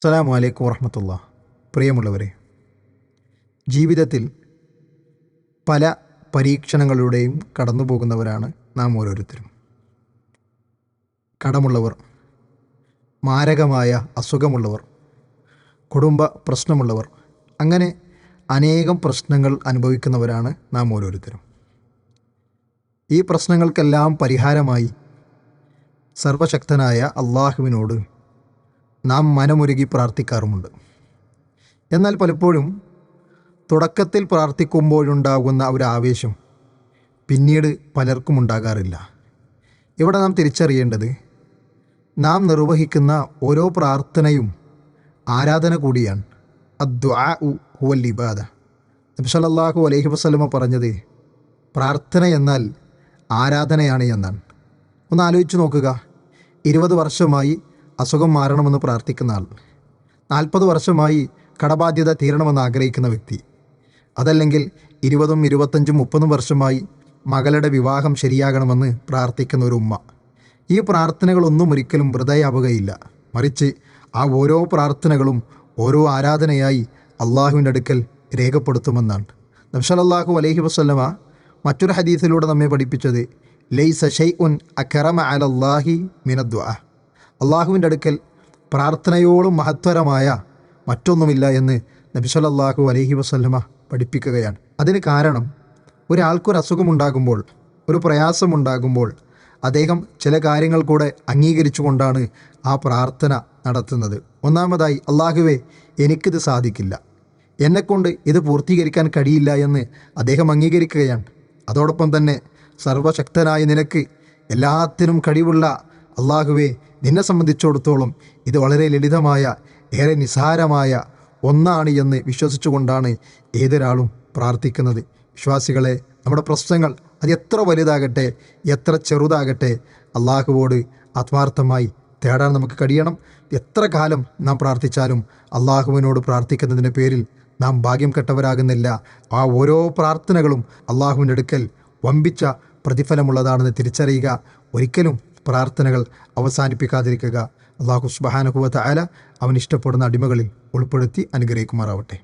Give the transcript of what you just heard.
അസ്സലാമു അലൈക്കും വറഹ്മത്തുള്ളാഹി. പ്രിയമുള്ളവരെ, ജീവിതത്തിൽ പല പരീക്ഷണങ്ങളിലൂടെയും കടന്നു പോകുന്നവരാണ് നാം ഓരോരുത്തരും. കടമുള്ളവർ, മാരകമായ അസുഖമുള്ളവർ, കുടുംബ പ്രശ്നമുള്ളവർ, അങ്ങനെ അനേകം പ്രശ്നങ്ങൾ അനുഭവിക്കുന്നവരാണ് നാം ഓരോരുത്തരും. ഈ പ്രശ്നങ്ങൾക്കെല്ലാം പരിഹാരമായി സർവശക്തനായ അള്ളാഹുവിനോട് നാം മനമുരുകി പ്രാർത്ഥിക്കാറുമുണ്ട്. എന്നാൽ പലപ്പോഴും തുടക്കത്തിൽ പ്രാർത്ഥിക്കുമ്പോഴുണ്ടാകുന്ന ഒരു ആവേശം പിന്നീട് പലർക്കും ഉണ്ടാകാറില്ല. ഇവിടെ നാം തിരിച്ചറിയേണ്ടത്, നാം നിർവഹിക്കുന്ന ഓരോ പ്രാർത്ഥനയും ആരാധന കൂടിയാണ്. അദ്ദുആഉ ഹുവൽ ഇബാദ. നബി സല്ലല്ലാഹു അലൈഹി വസല്ലമ പറഞ്ഞത് പ്രാർത്ഥന എന്നാൽ ആരാധനയാണ് എന്നാണ്. ഒന്ന് ആലോചിച്ച് നോക്കുക. 20 വർഷമായി അസുഖം മാറണമെന്ന് പ്രാർത്ഥിക്കുന്ന ആൾ, 40 വർഷമായി കടബാധ്യത തീരണമെന്ന് ആഗ്രഹിക്കുന്ന വ്യക്തി, അതല്ലെങ്കിൽ 20, 25, 30 വർഷമായി മകളുടെ വിവാഹം ശരിയാകണമെന്ന് പ്രാർത്ഥിക്കുന്ന ഒരു ഉമ്മ. ഈ പ്രാർത്ഥനകളൊന്നും ഒരിക്കലും വൃഥയാവുകയില്ല. മറിച്ച് ആ ഓരോ പ്രാർത്ഥനകളും ഓരോ ആരാധനയായി അള്ളാഹുവിൻ്റെ അടുക്കൽ രേഖപ്പെടുത്തുമെന്നാണ് നബി സല്ലല്ലാഹു അലൈഹി വസല്ലമ മറ്റൊരു ഹദീസിലൂടെ നമ്മെ പഠിപ്പിച്ചത്, ലൈസ ഷൈഉൻ അക്റമ അലല്ലാഹി മിനദ്ദുആ. അള്ളാഹുവിൻ്റെ അടുക്കൽ പ്രാർത്ഥനയോളം മഹത്വരമായ മറ്റൊന്നുമില്ല എന്ന് നബി സല്ലല്ലാഹു അലൈഹി വസല്ലമ പഠിപ്പിക്കുകയാണ്. അതിന് കാരണം, ഒരാൾക്കൊരു അസുഖമുണ്ടാകുമ്പോൾ, ഒരു പ്രയാസമുണ്ടാകുമ്പോൾ അദ്ദേഹം ചില കാര്യങ്ങൾ കൂടെ അംഗീകരിച്ചുകൊണ്ടാണ് ആ പ്രാർത്ഥന നടത്തുന്നത്. ഒന്നാമതായി, അള്ളാഹുവേ, എനിക്കിത് സാധിക്കില്ല, എന്നെക്കൊണ്ട് ഇത് പൂർത്തീകരിക്കാൻ കഴിയില്ല എന്ന് അദ്ദേഹം അംഗീകരിക്കുകയാണ്. അതോടൊപ്പം തന്നെ, സർവശക്തനായ നിനക്ക് എല്ലാത്തിനും കഴിവുള്ള അള്ളാഹുവേ, നിന്നെ സംബന്ധിച്ചിടത്തോളം ഇത് വളരെ ലളിതമായ, ഏറെ നിസ്സാരമായ ഒന്നാണ് എന്ന് വിശ്വസിച്ചുകൊണ്ടാണ് ഏതൊരാളും പ്രാർത്ഥിക്കുന്നത്. വിശ്വാസികളെ, നമ്മുടെ പ്രശ്നങ്ങൾ അത് എത്ര വലുതാകട്ടെ, എത്ര ചെറുതാകട്ടെ, അള്ളാഹുവോട് ആത്മാർത്ഥമായി തേടാൻ നമുക്ക് കഴിയണം. എത്ര കാലം നാം പ്രാർത്ഥിച്ചാലും അള്ളാഹുവിനോട് പ്രാർത്ഥിക്കുന്നതിൻ്റെ പേരിൽ നാം ഭാഗ്യം കെട്ടവരാകുന്നില്ല. ആ ഓരോ പ്രാർത്ഥനകളും അള്ളാഹുവിൻ്റെ അടുക്കൽ വമ്പിച്ച പ്രതിഫലമുള്ളതാണെന്ന് തിരിച്ചറിയുക. ഒരിക്കലും പ്രാർത്ഥനകൾ അവസാനിപ്പിക്കാതിരിക്കുക. അള്ളാഹു സുബ്ഹാനഹു വ തആല അവൻ ഇഷ്ടപ്പെടുന്ന അടിമകളിൽ ഉൾപ്പെടുത്തി അനുഗ്രഹിക്കുമാറാവട്ടെ.